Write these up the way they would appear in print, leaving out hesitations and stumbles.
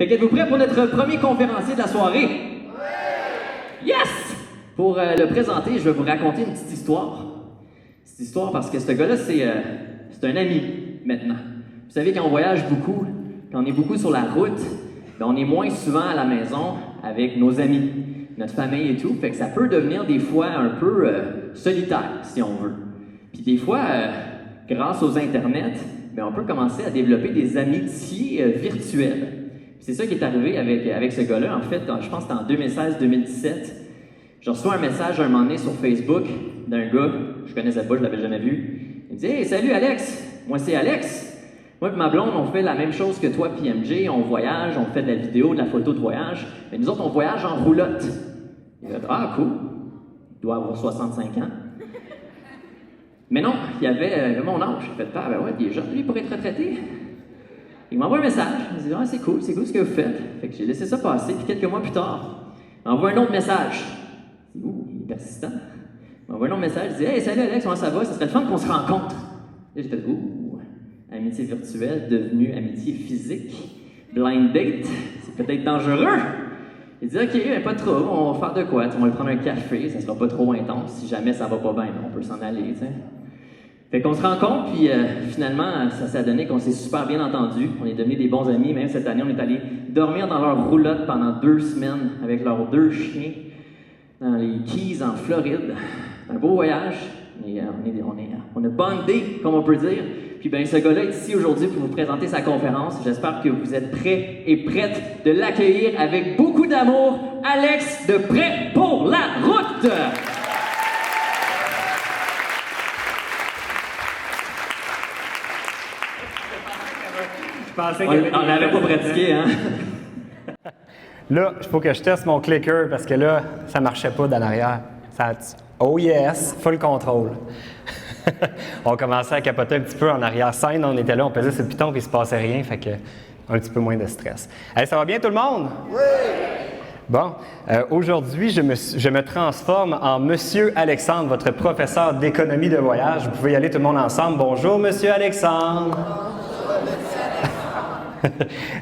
Fait qu'êtes-vous prêts pour notre premier conférencier de la soirée? Yes! Pour le présenter, je vais vous raconter une petite histoire. Petite histoire parce que ce gars-là, c'est un ami maintenant. Vous savez, quand on voyage beaucoup, quand on est beaucoup sur la route, ben, on est moins souvent à la maison avec nos amis, notre famille et tout. Fait que ça peut devenir des fois un peu solitaire, si on veut. Puis des fois, grâce aux internets, ben, on peut commencer à développer des amitiés virtuelles. C'est ça qui est arrivé avec ce gars-là. En fait, je pense que c'était en 2016-2017. Je reçois un message un moment donné sur Facebook d'un gars, je connaissais pas, je l'avais jamais vu. Il me dit « Hey, salut Alex! Moi c'est Alex. Moi et ma blonde, on fait la même chose que toi puis MJ. On voyage, on fait de la vidéo, de la photo de voyage. Mais nous autres, on voyage en roulotte. » Il a dit « Ah, cool. Il doit avoir 65 ans. » Mais non, il avait mon âge. J'ai fait « Ah, ben ouais, il est jeune, lui, pour être retraité. » Il m'envoie un message. Il me dit « Ah, c'est cool ce que vous faites. » Fait que j'ai laissé ça passer. Puis quelques mois plus tard, il m'envoie un autre message. Ouh, il est persistant. Il m'envoie un autre message. Il dit « Hey, salut Alex, comment ça va? Ça serait le fun qu'on se rencontre. » Et j'ai fait « Ouh, amitié virtuelle devenue amitié physique. Blind date, c'est peut-être dangereux. » Il dit « Ok, pas de trouble, on va faire de quoi? On va prendre un café, ça sera pas trop intense. Si jamais ça va pas bien, on peut s'en aller, tu sais. » Fait qu'on se rencontre, puis finalement, ça s'est donné qu'on s'est super bien entendu. On est devenus des bons amis. Même cette année, on est allé dormir dans leur roulotte pendant 2 semaines avec leurs 2 chiens dans les Keys en Floride. Un beau voyage. Et, on a bondé, comme on peut dire. Puis ben, ce gars-là est ici aujourd'hui pour vous présenter sa conférence. J'espère que vous êtes prêts et prêtes de l'accueillir avec beaucoup d'amour. Alex de Prêt pour la route! On n'avait pas pratiqué, hein? Là, il faut que je teste mon clicker parce que là, ça ne marchait pas d'en arrière. Oh yes, full contrôle. On commençait à capoter un petit peu en arrière-scène. On était là, on pesait sur le piton puis il ne se passait rien. Fait que un petit peu moins de stress. Hey, ça va bien tout le monde? Oui! Bon, aujourd'hui, je me transforme en Monsieur Alexandre, votre professeur d'économie de voyage. Vous pouvez y aller tout le monde ensemble. Bonjour, Monsieur Alexandre!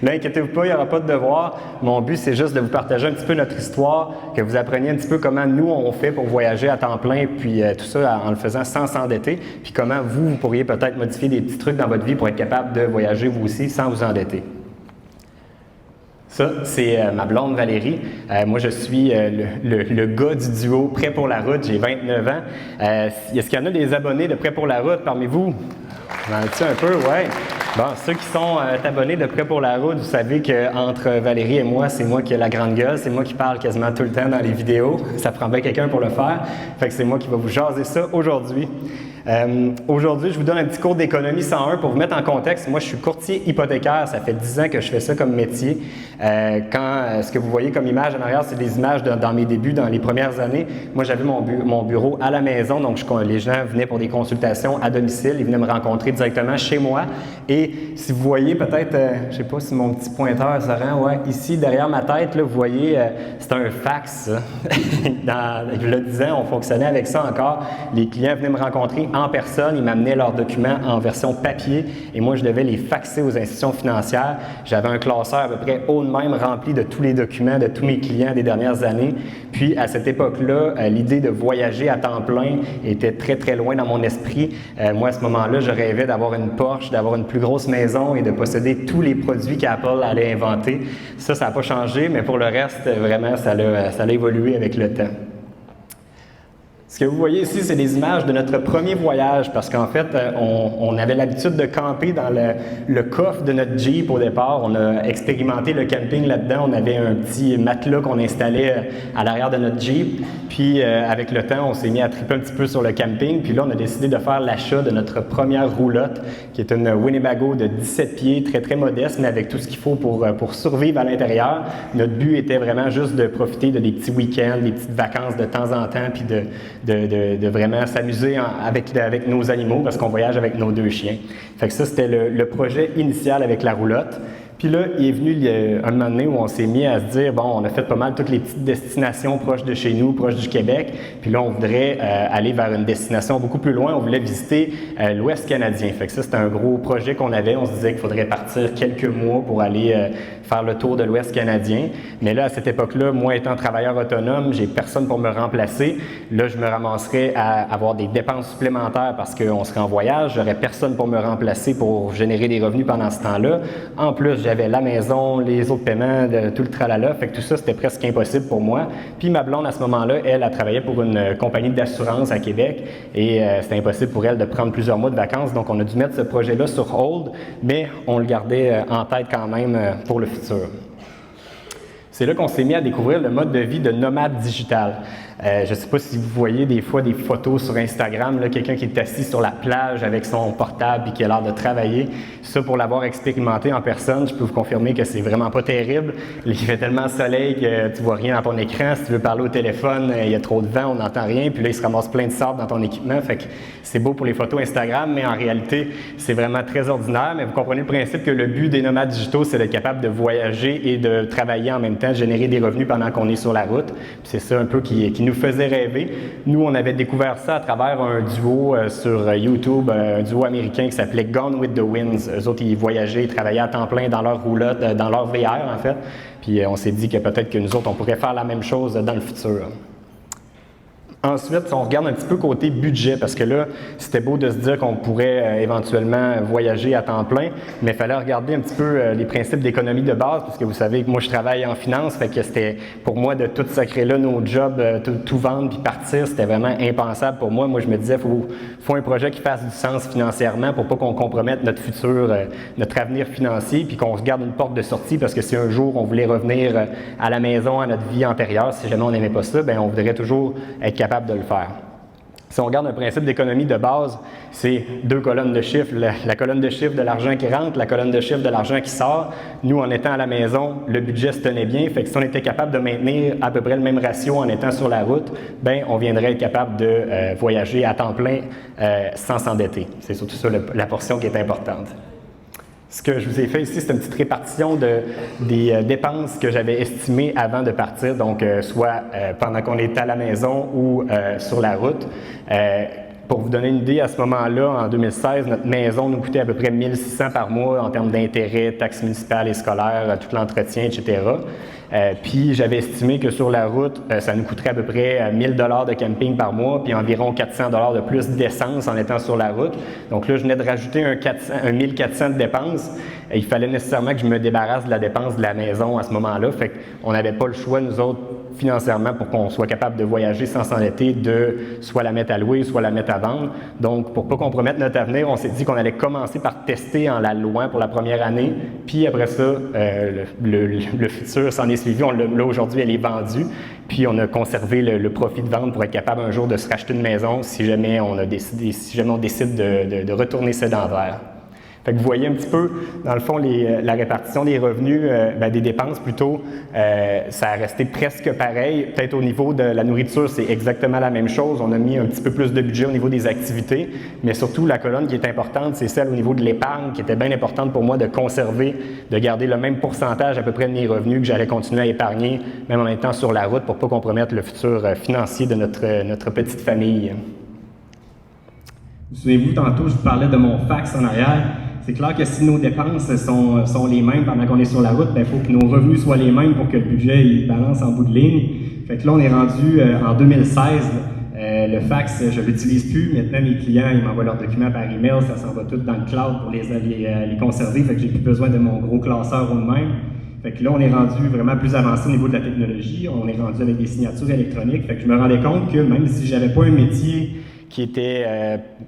Là, inquiétez-vous pas, il n'y aura pas de devoir. Mon but, c'est juste de vous partager un petit peu notre histoire, que vous appreniez un petit peu comment nous, on fait pour voyager à temps plein, puis tout ça en le faisant sans s'endetter, puis comment vous pourriez peut-être modifier des petits trucs dans votre vie pour être capable de voyager vous aussi sans vous endetter. Ça, c'est ma blonde Valérie. Moi, je suis le gars du duo Prêt pour la route. J'ai 29 ans. Est-ce qu'il y en a des abonnés de Prêt pour la route parmi vous? J'en ai-tu un peu? Oui. Bon, ceux qui sont abonnés de Prêt pour la route, vous savez qu'entre Valérie et moi, c'est moi qui ai la grande gueule. C'est moi qui parle quasiment tout le temps dans les vidéos. Ça prend bien quelqu'un pour le faire. Fait que c'est moi qui va vous jaser ça aujourd'hui. Aujourd'hui, je vous donne un petit cours d'économie 101 pour vous mettre en contexte. Moi, je suis courtier hypothécaire. Ça fait 10 ans que je fais ça comme métier. Ce que vous voyez comme image en arrière, c'est des images dans mes débuts, dans les premières années. Moi, j'avais mon bureau à la maison. Donc, les gens venaient pour des consultations à domicile. Ils venaient me rencontrer directement chez moi. Et si vous voyez peut-être, je ne sais pas si mon petit pointeur se rend, ouais, ici, derrière ma tête, là, vous voyez, c'est un fax. Il y a 10 ans, on fonctionnait avec ça encore. Les clients venaient me rencontrer en personne, ils m'amenaient leurs documents en version papier et moi, je devais les faxer aux institutions financières. J'avais un classeur à peu près haut de même rempli de tous les documents de tous mes clients des dernières années. Puis, à cette époque-là, l'idée de voyager à temps plein était très, très loin dans mon esprit. Moi, à ce moment-là, je rêvais d'avoir une Porsche, d'avoir une plus grosse maison et de posséder tous les produits qu'Apple allait inventer. Ça n'a pas changé, mais pour le reste, vraiment, ça a évolué avec le temps. Ce que vous voyez ici, c'est des images de notre premier voyage parce qu'en fait, on avait l'habitude de camper dans le coffre de notre Jeep au départ. On a expérimenté le camping là-dedans. On avait un petit matelas qu'on installait à l'arrière de notre Jeep. Puis, avec le temps, on s'est mis à triper un petit peu sur le camping. Puis là, on a décidé de faire l'achat de notre première roulotte, qui est une Winnebago de 17 pieds, très, très modeste, mais avec tout ce qu'il faut pour survivre à l'intérieur. Notre but était vraiment juste de profiter de des petits week-ends, des petites vacances de temps en temps, puis de vraiment s'amuser avec nos animaux parce qu'on voyage avec nos 2 chiens. Fait que ça, c'était le projet initial avec la roulotte. Puis là, il est venu un moment donné où on s'est mis à se dire, bon, on a fait pas mal toutes les petites destinations proches de chez nous, proches du Québec, puis là, on voudrait aller vers une destination beaucoup plus loin. On voulait visiter l'Ouest canadien. Fait que ça, c'était un gros projet qu'on avait. On se disait qu'il faudrait partir quelques mois pour aller faire le tour de l'Ouest canadien. Mais là, à cette époque-là, moi étant travailleur autonome, j'ai personne pour me remplacer. Là, je me ramasserais à avoir des dépenses supplémentaires parce qu'on serait en voyage. J'aurais personne pour me remplacer pour générer des revenus pendant ce temps-là. En plus, j'avais la maison, les autres paiements, tout le tralala. Fait que tout ça, c'était presque impossible pour moi. Puis ma blonde, à ce moment-là, elle travaillait pour une compagnie d'assurance à Québec et c'était impossible pour elle de prendre plusieurs mois de vacances. Donc, on a dû mettre ce projet-là sur hold, mais on le gardait en tête quand même pour le futur. C'est là qu'on s'est mis à découvrir le mode de vie de nomade digital. Je ne sais pas si vous voyez des fois des photos sur Instagram, quelqu'un qui est assis sur la plage avec son portable et qui a l'air de travailler. Ça, pour l'avoir expérimenté en personne, je peux vous confirmer que c'est vraiment pas terrible. Il fait tellement soleil que tu vois rien dans ton écran. Si tu veux parler au téléphone, il y a trop de vent, on n'entend rien. Puis là, il se ramasse plein de sable dans ton équipement. Fait que c'est beau pour les photos Instagram, mais en réalité, c'est vraiment très ordinaire. Mais vous comprenez le principe que le but des nomades digitaux, c'est d'être capable de voyager et de travailler en même temps, générer des revenus pendant qu'on est sur la route. Puis c'est ça un peu qui nous faisait rêver. Nous, on avait découvert ça à travers un duo sur YouTube, un duo américain qui s'appelait Gone with the Winds. Eux autres, ils voyageaient, ils travaillaient à temps plein dans leur roulotte, dans leur VR en fait. Puis on s'est dit que peut-être que nous autres, on pourrait faire la même chose dans le futur. Ensuite, on regarde un petit peu côté budget, parce que là, c'était beau de se dire qu'on pourrait éventuellement voyager à temps plein, mais il fallait regarder un petit peu les principes d'économie de base, parce que vous savez que moi, je travaille en finance, fait que c'était, pour moi, de tout sacrer là nos jobs, tout vendre puis partir, c'était vraiment impensable pour moi. Moi, je me disais, faut un projet qui fasse du sens financièrement pour pas qu'on compromette notre futur, notre avenir financier, puis qu'on se garde une porte de sortie, parce que si un jour on voulait revenir à la maison, à notre vie antérieure, si jamais on n'aimait pas ça, bien, on voudrait toujours être capable de le faire. Si on regarde un principe d'économie de base, c'est deux colonnes de chiffres. La colonne de chiffres de l'argent qui rentre, la colonne de chiffres de l'argent qui sort. Nous, en étant à la maison, le budget se tenait bien. Fait que si on était capable de maintenir à peu près le même ratio en étant sur la route, bien, on viendrait être capable de voyager à temps plein sans s'endetter. C'est surtout ça la portion qui est importante. Ce que je vous ai fait ici, c'est une petite répartition des dépenses que j'avais estimées avant de partir, donc soit pendant qu'on était à la maison ou sur la route. Pour vous donner une idée, à ce moment-là, en 2016, notre maison nous coûtait à peu près 1 600 par mois en termes d'intérêts, taxes municipales et scolaires, tout l'entretien, etc. Puis j'avais estimé que sur la route, ça nous coûterait à peu près 1 000 $ de camping par mois, puis environ 400 $ de plus d'essence en étant sur la route. Donc là, je venais de rajouter un 1 400 de dépenses. Il fallait nécessairement que je me débarrasse de la dépense de la maison à ce moment-là. Fait qu'on n'avait pas le choix, nous autres, financièrement, pour qu'on soit capable de voyager sans s'endetter, de soit la mettre à louer, soit la mettre à vendre. Donc, pour ne pas compromettre notre avenir, on s'est dit qu'on allait commencer par tester en la louant pour la première année. Puis après ça, le futur s'en est suivi. Là, aujourd'hui, elle est vendue. Puis on a conservé le profit de vente pour être capable un jour de se racheter une maison si jamais on décide de retourner sédentaire. Fait que vous voyez un petit peu, dans le fond, la répartition des revenus, des dépenses plutôt, ça a resté presque pareil. Peut-être au niveau de la nourriture, c'est exactement la même chose. On a mis un petit peu plus de budget au niveau des activités, mais surtout la colonne qui est importante, c'est celle au niveau de l'épargne, qui était bien importante pour moi de conserver, de garder le même pourcentage à peu près de mes revenus que j'allais continuer à épargner, même en étant sur la route pour ne pas compromettre le futur financier de notre petite famille. Vous souvenez-vous, tantôt, je vous parlais de mon fax en arrière. C'est clair que si nos dépenses sont les mêmes pendant qu'on est sur la route, il faut que nos revenus soient les mêmes pour que le budget il balance en bout de ligne. Fait que là, on est rendu en 2016. Le fax, je ne l'utilise plus. Maintenant, mes clients, ils m'envoient leurs documents par email. Ça s'en va tout dans le cloud pour les conserver. Fait que j'ai plus besoin de mon gros classeur ou de même. Fait que là, on est rendu vraiment plus avancé au niveau de la technologie. On est rendu avec des signatures électroniques. Fait que je me rendais compte que même si j'avais pas un métier qui était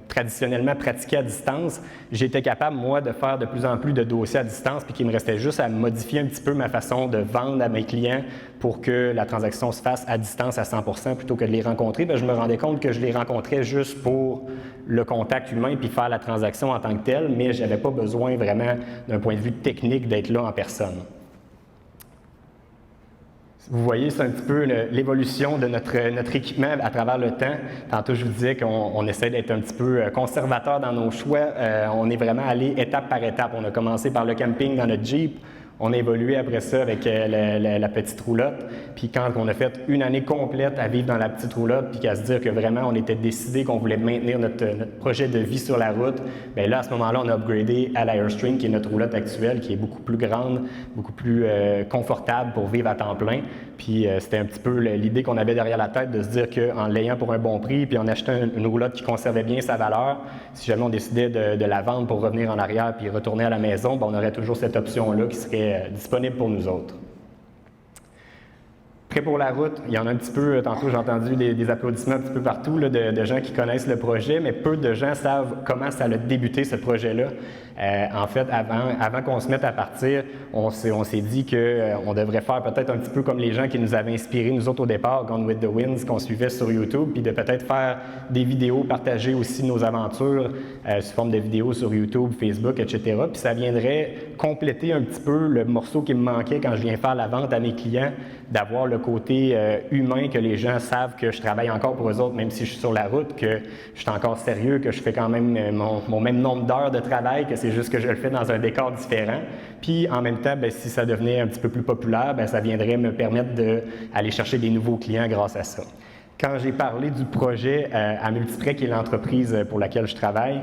traditionnellement pratiqué à distance, j'étais capable, moi, de faire de plus en plus de dossiers à distance, puis qu'il me restait juste à modifier un petit peu ma façon de vendre à mes clients pour que la transaction se fasse à distance à 100% plutôt que de les rencontrer. Bien, je me rendais compte que je les rencontrais juste pour le contact humain puis faire la transaction en tant que telle, mais je n'avais pas besoin vraiment, d'un point de vue technique, d'être là en personne. Vous voyez, c'est un petit peu l'évolution de notre équipement à travers le temps. Tantôt, je vous disais qu'on essaie d'être un petit peu conservateur dans nos choix. On est vraiment allé étape par étape. On a commencé par le camping dans notre Jeep. On a évolué après ça avec la petite roulotte. Puis quand on a fait une année complète à vivre dans la petite roulotte, puis qu'à se dire que vraiment on était décidé qu'on voulait maintenir notre projet de vie sur la route, bien là, à ce moment-là, on a upgradé à l'Airstream, qui est notre roulotte actuelle, qui est beaucoup plus grande, beaucoup plus confortable pour vivre à temps plein. Puis c'était un petit peu l'idée qu'on avait derrière la tête de se dire qu'en l'ayant pour un bon prix, puis en achetant une roulotte qui conservait bien sa valeur, si jamais on décidait de la vendre pour revenir en arrière puis retourner à la maison, bien, on aurait toujours cette option-là qui serait disponible pour nous autres. Prêt pour la route, il y en a un petit peu, tantôt j'ai entendu des applaudissements un petit peu partout là, de gens qui connaissent le projet, mais peu de gens savent comment ça a débuté ce projet-là. En fait, avant qu'on se mette à partir, on s'est dit qu'on devrait faire peut-être un petit peu comme les gens qui nous avaient inspirés, nous autres au départ, Gone with the Winds, qu'on suivait sur YouTube, puis de peut-être faire des vidéos, partager aussi nos aventures sous forme de vidéos sur YouTube, Facebook, etc. Puis ça viendrait compléter un petit peu le morceau qui me manquait quand je viens faire la vente à mes clients, d'avoir le côté humain, que les gens savent que je travaille encore pour eux autres, même si je suis sur la route, que je suis encore sérieux, que je fais quand même mon même nombre d'heures de travail, que c'est juste que je le fais dans un décor différent. Puis en même temps, bien, si ça devenait un petit peu plus populaire, bien, ça viendrait me permettre d'aller chercher des nouveaux clients grâce à ça. Quand j'ai parlé du projet à Multiprêt, qui est l'entreprise pour laquelle je travaille,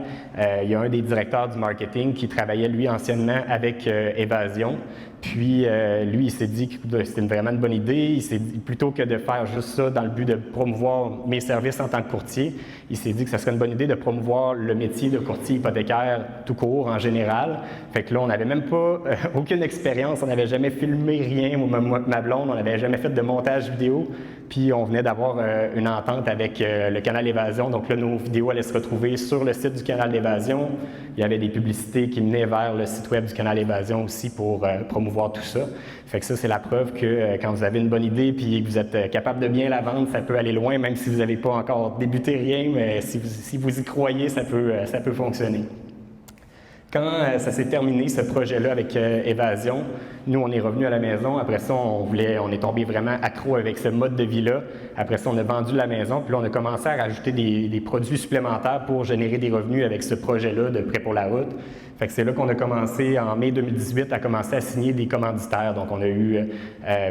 il y a un des directeurs du marketing qui travaillait, lui, anciennement avec Évasion. Puis, lui, il s'est dit que c'était vraiment une bonne idée. Il s'est dit, plutôt que de faire juste ça dans le but de promouvoir mes services en tant que courtier, il s'est dit que ça serait une bonne idée de promouvoir le métier de courtier hypothécaire tout court, en général. Fait que là, on n'avait même pas aucune expérience. On n'avait jamais filmé rien, ma blonde. On n'avait jamais fait de montage vidéo. Puis, on venait d'avoir une entente avec le canal Évasion. Donc là, nos vidéos allaient se retrouver sur le site du canal d'Évasion. Il y avait des publicités qui menaient vers le site web du canal Évasion aussi pour promouvoir tout ça. Fait que ça, c'est la preuve que quand vous avez une bonne idée puis que vous êtes capable de bien la vendre, ça peut aller loin, même si vous n'avez pas encore débuté rien, mais si vous y croyez, ça peut fonctionner. Quand ça s'est terminé, ce projet-là avec Évasion, nous, on est revenu à la maison. Après ça, on est tombé vraiment accro avec ce mode de vie-là. Après ça, on a vendu la maison. Puis là, on a commencé à rajouter des produits supplémentaires pour générer des revenus avec ce projet-là de Prêt pour la route. Fait que c'est là qu'on a commencé, en mai 2018, à commencer à signer des commanditaires. Donc, on a eu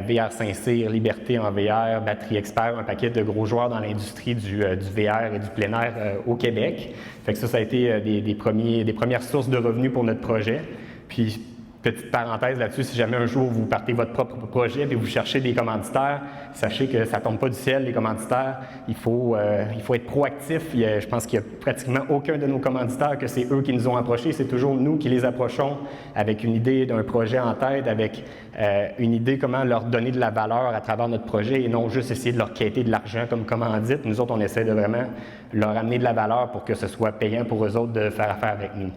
VR Saint-Cyr, Liberté en VR, Batterie Expert, un paquet de gros joueurs dans l'industrie du VR et du plein air au Québec. Fait que ça a été des premières sources de revenus pour notre projet. Puis, petite parenthèse là-dessus, si jamais un jour vous partez votre propre projet et vous cherchez des commanditaires, sachez que ça ne tombe pas du ciel, les commanditaires. Il faut être proactif. Je pense qu'il n'y a pratiquement aucun de nos commanditaires que c'est eux qui nous ont approchés. C'est toujours nous qui les approchons avec une idée d'un projet en tête, avec une idée comment leur donner de la valeur à travers notre projet et non juste essayer de leur quêter de l'argent comme commandite. Nous autres, on essaie de vraiment leur amener de la valeur pour que ce soit payant pour eux autres de faire affaire avec nous.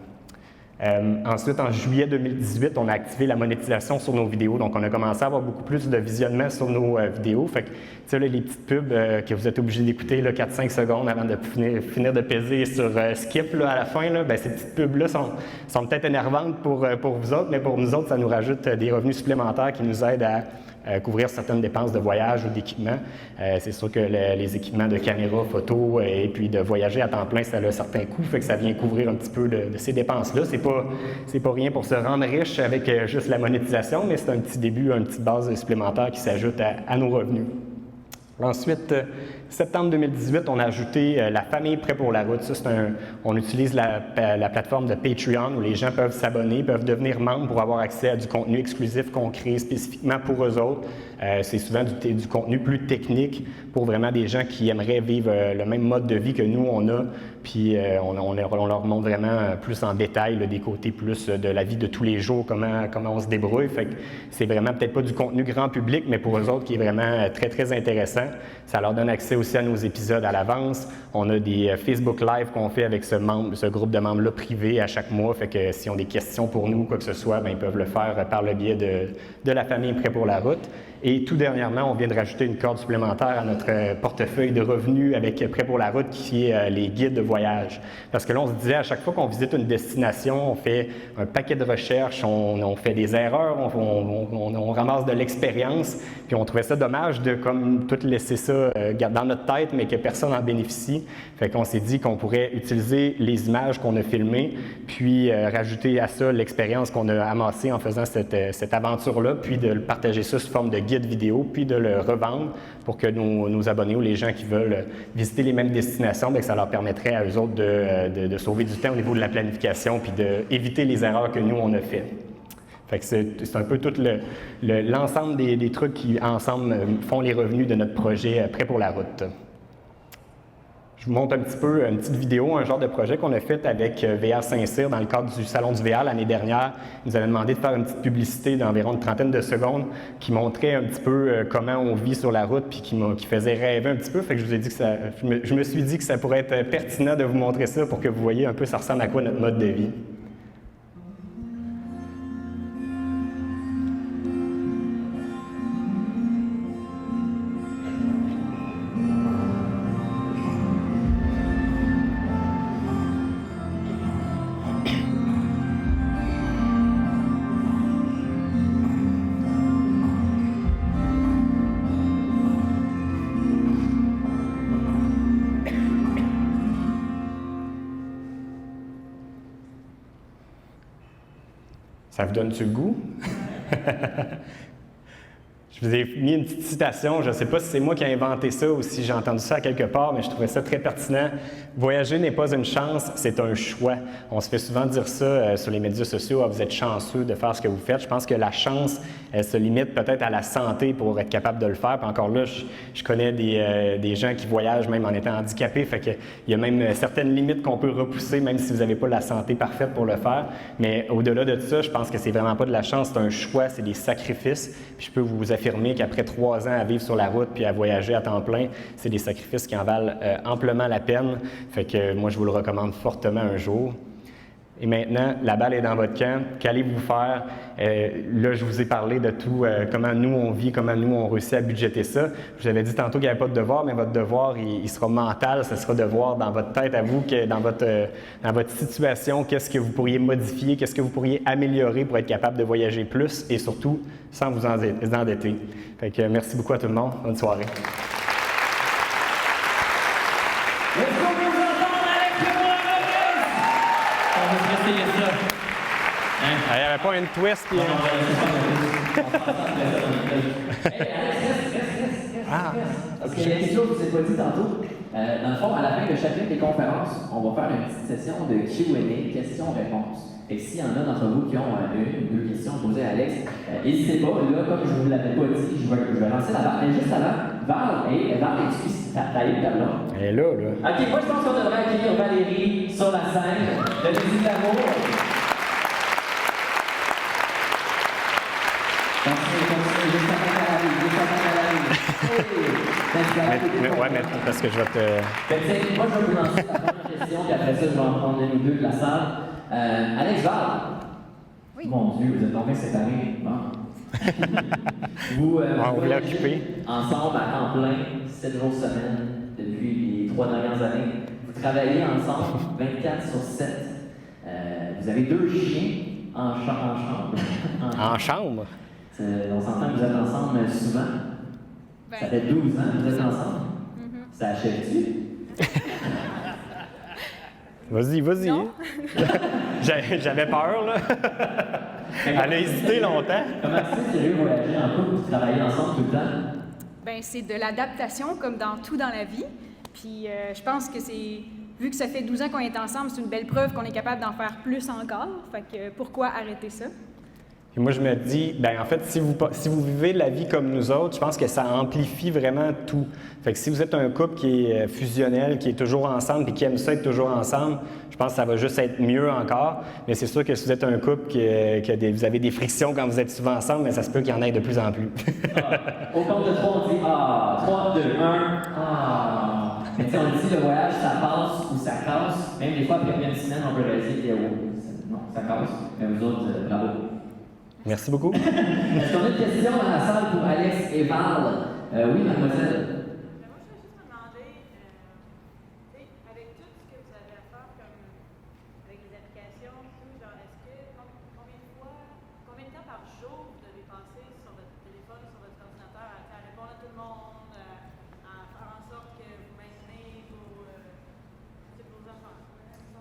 Ensuite, en juillet 2018, on a activé la monétisation sur nos vidéos. Donc, on a commencé à avoir beaucoup plus de visionnement sur nos vidéos. Fait que, tu sais, là, les petites pubs que vous êtes obligés d'écouter 4-5 secondes avant de finir de peser sur skip là, à la fin, là, bien, ces petites pubs-là sont peut-être énervantes pour vous autres, mais pour nous autres, ça nous rajoute des revenus supplémentaires qui nous aident à couvrir certaines dépenses de voyage ou d'équipement. C'est sûr que les équipements de caméra, photo et puis de voyager à temps plein, ça a un certain coût, fait que ça vient couvrir un petit peu de ces dépenses-là. C'est pas rien pour se rendre riche avec juste la monétisation, mais c'est un petit début, une petite base supplémentaire qui s'ajoute à nos revenus. Ensuite, septembre 2018, on a ajouté la famille Prêt pour la route. Ça, on utilise la plateforme de Patreon où les gens peuvent s'abonner, peuvent devenir membres pour avoir accès à du contenu exclusif qu'on crée spécifiquement pour eux autres. C'est souvent du contenu plus technique pour vraiment des gens qui aimeraient vivre le même mode de vie que nous, on a. Puis on leur montre vraiment plus en détail des côtés plus de la vie de tous les jours, comment on se débrouille. Fait que c'est vraiment peut-être pas du contenu grand public, mais pour eux autres qui est vraiment très, très intéressant. Ça leur donne accès aussi à nos épisodes à l'avance. On a des Facebook Live qu'on fait avec ce groupe de membres-là privés à chaque mois. Fait que s'ils ont des questions pour nous ou quoi que ce soit, bien, ils peuvent le faire par le biais de la famille Prêt pour la route. Et tout dernièrement, on vient de rajouter une corde supplémentaire à notre portefeuille de revenus avec Prêt pour la route, qui est les guides de voyage. Parce que là, on se disait, à chaque fois qu'on visite une destination, on fait un paquet de recherches, on fait des erreurs, on ramasse de l'expérience, puis on trouvait ça dommage de comme tout laisser ça dans notre tête, mais que personne n'en bénéficie. Fait qu'on s'est dit qu'on pourrait utiliser les images qu'on a filmées, puis rajouter à ça l'expérience qu'on a amassée en faisant cette aventure-là, puis de partager ça sous forme de guide vidéo, puis de le revendre pour que nos abonnés ou les gens qui veulent visiter les mêmes destinations, bien, que ça leur permettrait à eux autres de sauver du temps au niveau de la planification, puis d'éviter les erreurs que nous, on a fait. Fait que c'est un peu tout l'ensemble des trucs qui, ensemble, font les revenus de notre projet Prêt pour la route. Je vous montre un petit peu une petite vidéo, un genre de projet qu'on a fait avec VR Saint-Cyr dans le cadre du Salon du VR l'année dernière. Ils nous avaient demandé de faire une petite publicité d'environ une trentaine de secondes qui montrait un petit peu comment on vit sur la route puis qui faisait rêver un petit peu. Fait que je vous ai dit que je me suis dit que ça pourrait être pertinent de vous montrer ça pour que vous voyez un peu ça ressemble à quoi notre mode de vie. Ça vous donne-tu le goût? Je vous ai mis une petite citation, je ne sais pas si c'est moi qui ai inventé ça ou si j'ai entendu ça à quelque part, mais je trouvais ça très pertinent. Voyager n'est pas une chance, c'est un choix. On se fait souvent dire ça sur les médias sociaux, ah, vous êtes chanceux de faire ce que vous faites. Je pense que la chance, elle se limite peut-être à la santé pour être capable de le faire. Puis encore là, je connais des gens qui voyagent même en étant handicapés, fait qu'il y a même certaines limites qu'on peut repousser, même si vous n'avez pas la santé parfaite pour le faire. Mais au-delà de ça, je pense que c'est vraiment pas de la chance, c'est un choix, c'est des sacrifices. Puis je peux vous affirmer qu'après 3 ans à vivre sur la route puis à voyager à temps plein, c'est des sacrifices qui en valent amplement la peine. Fait que moi, je vous le recommande fortement un jour. Et maintenant, la balle est dans votre camp. Qu'allez-vous faire? Là, je vous ai parlé de tout, comment nous on vit, comment nous on réussit à budgéter ça. Je vous avais dit tantôt qu'il n'y avait pas de devoir, mais votre devoir, il sera mental. Ce sera de voir dans votre tête à vous, que dans votre situation, qu'est-ce que vous pourriez modifier, qu'est-ce que vous pourriez améliorer pour être capable de voyager plus et surtout sans vous endetter. Fait que merci beaucoup à tout le monde. Bonne soirée. Il n'y avait pas une twist qui... Parce qu'il y a quelque chose que je ne vous ai pas dit tantôt. Dans le fond, à la fin de chacune des conférences, on va faire une petite session de Q&A, questions-réponses. Et s'il y en a d'entre vous qui ont une ou deux questions à poser à Alex, n'hésitez pas. Là, comme je ne vous l'avais pas dit, je vais lancer la barre. Mais juste avant, Val, excuse, t'as eu le tableau. Elle est là. OK, moi, je pense qu'on devrait accueillir Valérie sur la scène de Musique d'amour. Mais parce que je vais te... Moi, je vais vous lancer la première question, puis après ça, je vais en prendre une ou deux de la salle. Alex Val. Oui. Mon Dieu, vous êtes tombés séparés. Bon. Vous voulait occuper ensemble à temps plein, 7 jours semaine, depuis les 3 dernières années. Vous travaillez ensemble 24 sur 7. Vous avez 2 chiens en chambre. En chambre? On s'entend que vous êtes ensemble souvent. Ça fait 12 ans que vous êtes ensemble. Ça achève-tu? Vas-y. J'avais peur, là. Elle a hésité longtemps. Comment c'est sérieux voyager en couple et travailler ensemble tout le temps? Bien, c'est de l'adaptation, comme dans tout dans la vie. Puis je pense que vu que ça fait 12 ans qu'on est ensemble, c'est une belle preuve qu'on est capable d'en faire plus encore. Fait que pourquoi arrêter ça? Et moi, je me dis, bien, en fait, si vous vivez la vie comme nous autres, je pense que ça amplifie vraiment tout. Fait que si vous êtes un couple qui est fusionnel, qui est toujours ensemble et qui aime ça être toujours ensemble, je pense que ça va juste être mieux encore. Mais c'est sûr que si vous êtes un couple vous avez des frictions quand vous êtes souvent ensemble, mais ça se peut qu'il y en ait de plus en plus. Au compte de 3, on dit 3, 2, 1, Mais tu sais, on dit le voyage, ça passe ou ça casse. Même des fois, après une semaine, on peut réaliser que non, ça casse. Mais vous autres, bravo. Merci beaucoup. Est-ce qu'on a une question dans la salle pour Alex et Val? Oui, mademoiselle. Moi, je veux juste me demander, avec tout ce que vous avez à faire, comme avec les applications, tout, genre, est-ce que combien de temps par jour vous devez passer sur votre téléphone, sur votre ordinateur, à répondre à tout le monde,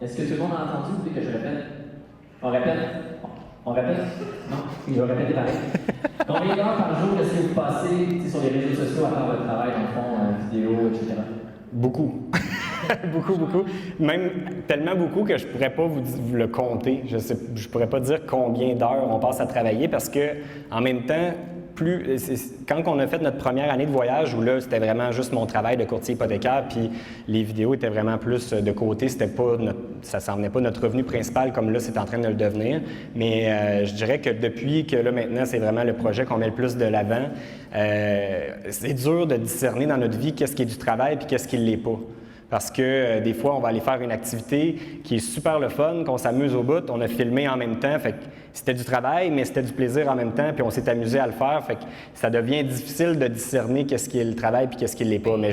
Est-ce que tout le monde a entendu? Vous voulez que je répète? On répète? On répète? Non? Je vais répéter pareil. Combien d'heures par jour est-ce que vous passez sur les réseaux sociaux à faire votre travail, dans le fond, vidéo, etc.? Beaucoup. beaucoup. Même tellement beaucoup que je ne pourrais pas vous le compter. Je ne pourrais pas dire combien d'heures on passe à travailler parce que, en même temps, quand on a fait notre première année de voyage, où là, c'était vraiment juste mon travail de courtier hypothécaire, puis les vidéos étaient vraiment plus de côté, ça s'en venait pas notre revenu principal comme là, c'est en train de le devenir. Mais je dirais que depuis que là, maintenant, c'est vraiment le projet qu'on met le plus de l'avant, c'est dur de discerner dans notre vie qu'est-ce qui est du travail puis qu'est-ce qui ne l'est pas. Parce que des fois, on va aller faire une activité qui est super le fun, qu'on s'amuse au bout, on a filmé en même temps, fait que c'était du travail, mais c'était du plaisir en même temps, puis on s'est amusé à le faire, fait que ça devient difficile de discerner qu'est-ce qui est le travail puis qu'est-ce qui ne l'est pas. Mais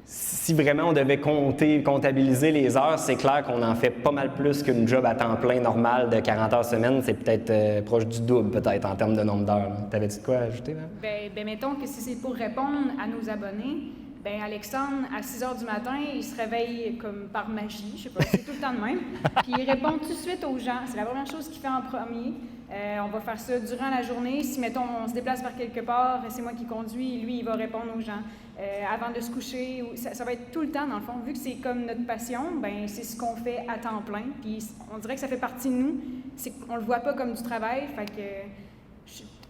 si vraiment on devait comptabiliser les heures, c'est clair qu'on en fait pas mal plus qu'une job à temps plein normal de 40 heures semaine, c'est peut-être proche du double peut-être en termes de nombre d'heures. T'avais-tu de quoi ajouter, Val? Ben, mettons que si c'est pour répondre à nos abonnés, ben Alexandre, à 6 h du matin, il se réveille comme par magie, je sais pas, c'est tout le temps de même. Puis il répond tout de suite aux gens. C'est la première chose qu'il fait en premier. On va faire ça durant la journée. Si, mettons, on se déplace par quelque part, c'est moi qui conduis, lui, il va répondre aux gens. Avant de se coucher, ça va être tout le temps, dans le fond. Vu que c'est comme notre passion, ben c'est ce qu'on fait à temps plein. Puis on dirait que ça fait partie de nous. On le voit pas comme du travail, fait que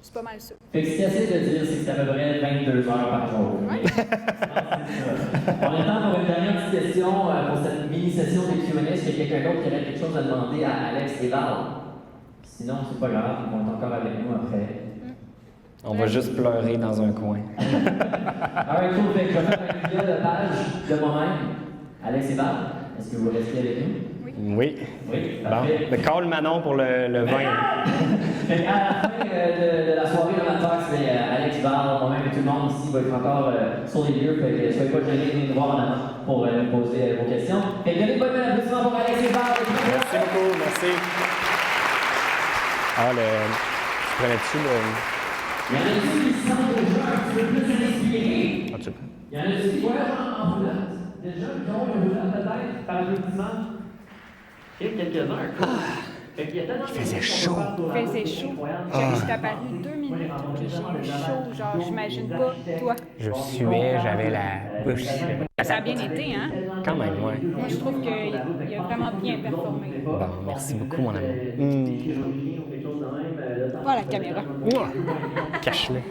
c'est pas mal ça. Fait que ce qu'il essaie de dire, c'est que c'est à peu près 22 heures par jour. Ouais. On a le temps pour une dernière petite question pour cette mini-session de Q&A. Est-ce qu'il y a quelqu'un d'autre qui aurait quelque chose à demander à Alex et Val? Sinon, c'est pas grave, ils vont être encore avec nous après. On va juste pleurer dans un coin. Alright, cool. Fait que je vais faire un billet de page de moi-même. Alex et Val, est-ce que vous restez avec nous? Oui. Oui, Bon, parfait. mais call Manon pour le vin. Fait qu'à la fin de la soirée, le matin, c'est Alex, Val, moi-même et tout le monde ici va être encore sur les lieux. Fait que soyez pas gênés de venir nous voir en avant pour nous poser vos questions. Fait que donnez pas de applaudissements pour Alex et Val. Merci beaucoup, merci. Ah, tu prenais-tu le... Il y en a qui se sentent déjà un petit peu plus inspirés. Ah, tu... Il y en a qui voyagent en roulotte. Déjà, qui ont une roulotte peut-être par applaudissement. Et quelques-uns. Fait qu'il y a tellement de faisait choses qu'on chaud. peut faire sur la Il faisait route, chaud. c'est incroyable. Je t'ai apparu 2 minutes que j'ai eu chaud, genre, j'imagine pas, toi. Je suais, j'avais la bouche. Ça a bien été, hein? Quand même, ouais. Moi, je trouve qu'il a vraiment bien performé. Bon, merci beaucoup, mon amour. Voilà la caméra. Cache-le.